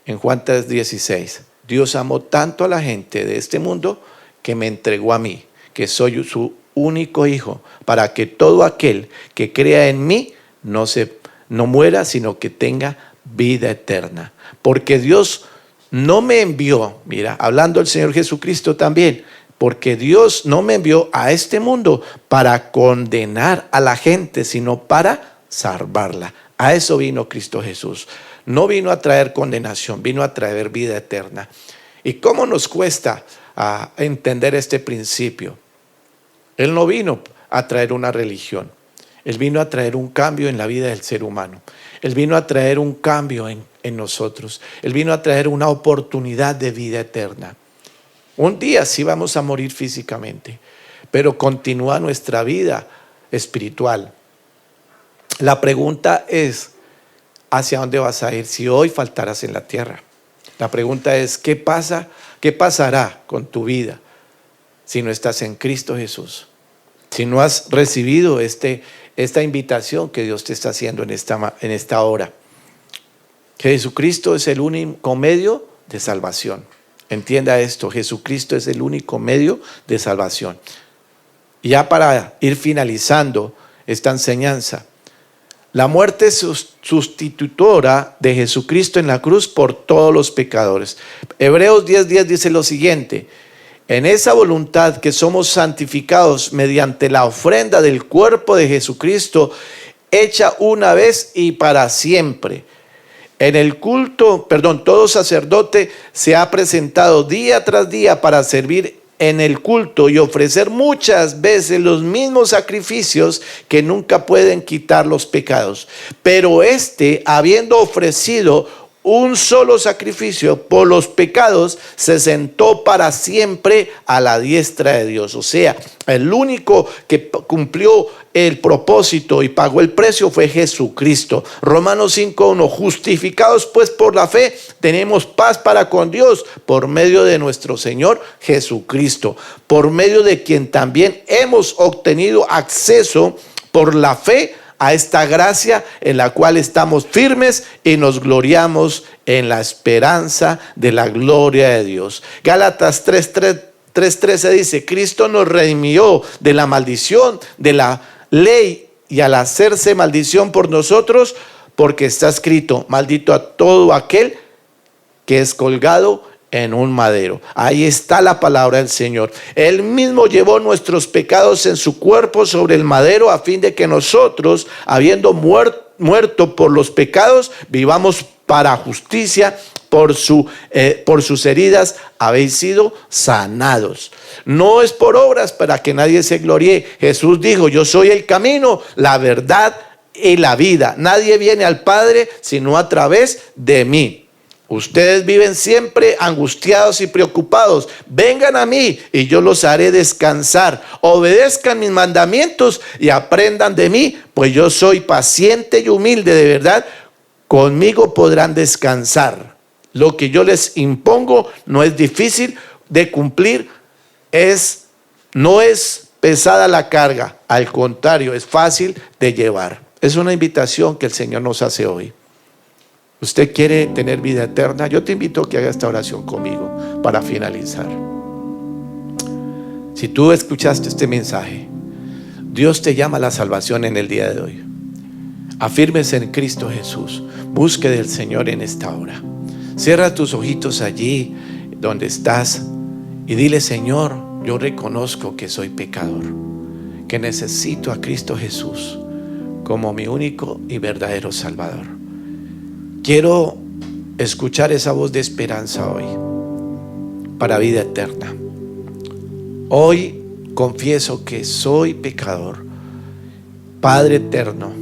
En Juan 3:16. Dios amó tanto a la gente de este mundo que me entregó a mí, que soy su único hijo, para que todo aquel que crea en mí no muera, sino que tenga vida eterna. Porque Dios no me envió, mira, hablando el Señor Jesucristo también, porque Dios no me envió a este mundo para condenar a la gente, sino para salvarla. A eso vino Cristo Jesús. No vino a traer condenación, vino a traer vida eterna. ¿Y cómo nos cuesta entender este principio? Él no vino a traer una religión. Él vino a traer un cambio en la vida del ser humano. Él vino a traer un cambio en nosotros. Él vino a traer una oportunidad de vida eterna. Un día sí vamos a morir físicamente, pero continúa nuestra vida espiritual. La pregunta es, ¿hacia dónde vas a ir si hoy faltaras en la tierra? La pregunta es, ¿qué pasará con tu vida si no estás en Cristo Jesús? Si no has recibido esta invitación que Dios te está haciendo en esta hora. Jesucristo es el único medio de salvación. Entienda esto, Jesucristo es el único medio de salvación. Y ya para ir finalizando esta enseñanza, la muerte sustitutora de Jesucristo en la cruz por todos los pecadores. Hebreos 10:10 dice lo siguiente: en esa voluntad que somos santificados mediante la ofrenda del cuerpo de Jesucristo, hecha una vez y para siempre. En el culto, todo sacerdote se ha presentado día tras día para servir en el culto y ofrecer muchas veces los mismos sacrificios que nunca pueden quitar los pecados. Pero habiendo ofrecido un solo sacrificio por los pecados, se sentó para siempre a la diestra de Dios. O sea, el único que cumplió el propósito y pagó el precio fue Jesucristo. Romanos 5:1: justificados pues por la fe, tenemos paz para con Dios por medio de nuestro Señor Jesucristo, por medio de quien también hemos obtenido acceso por la fe a esta gracia en la cual estamos firmes y nos gloriamos en la esperanza de la gloria de Dios. Gálatas 3:13 dice: Cristo nos redimió de la maldición de la ley, y al hacerse maldición por nosotros, porque está escrito: maldito a todo aquel que es colgado en un madero. Ahí está la palabra del Señor. Él mismo llevó nuestros pecados en su cuerpo sobre el madero, a fin de que nosotros, habiendo muerto por los pecados, vivamos para justicia. Por sus heridas habéis sido sanados. No es por obras para que nadie se gloríe. Jesús dijo: yo soy el camino, la verdad y la vida. Nadie viene al Padre sino a través de mí. Ustedes viven siempre angustiados y preocupados. Vengan a mí y yo los haré descansar. Obedezcan mis mandamientos y aprendan de mí, pues yo soy paciente y humilde. De verdad, conmigo podrán descansar. Lo que yo les impongo no es difícil de cumplir, no es pesada la carga. Al contrario, es fácil de llevar. Es una invitación que el Señor nos hace hoy. ¿Usted quiere tener vida eterna? Yo te invito a que haga esta oración conmigo para finalizar. Si tú escuchaste este mensaje, Dios te llama a la salvación en el día de hoy. Afírmese en Cristo Jesús. Busque del Señor en esta hora. Cierra tus ojitos allí donde estás y dile: Señor, yo reconozco que soy pecador, que necesito a Cristo Jesús como mi único y verdadero Salvador. Quiero escuchar esa voz de esperanza hoy para vida eterna. Hoy confieso que soy pecador. Padre eterno,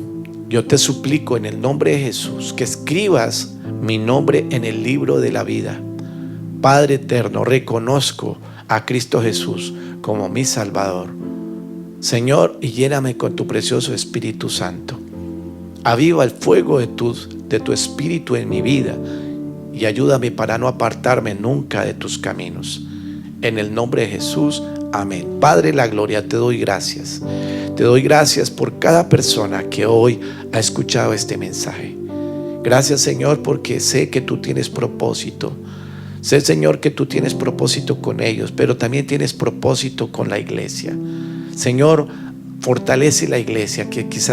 yo te suplico en el nombre de Jesús que escribas mi nombre en el libro de la vida. Padre eterno, reconozco a Cristo Jesús como mi Salvador. Señor, y lléname con tu precioso Espíritu Santo. Aviva el fuego de tu Espíritu en mi vida y ayúdame para no apartarme nunca de tus caminos. En el nombre de Jesús, amén. Padre, la gloria, te doy gracias. Te doy gracias por cada persona que hoy ha escuchado este mensaje. Gracias, Señor, porque sé que tú tienes propósito. Sé, Señor, que tú tienes propósito con ellos, pero también tienes propósito con la iglesia. Señor, fortalece la iglesia, que quizás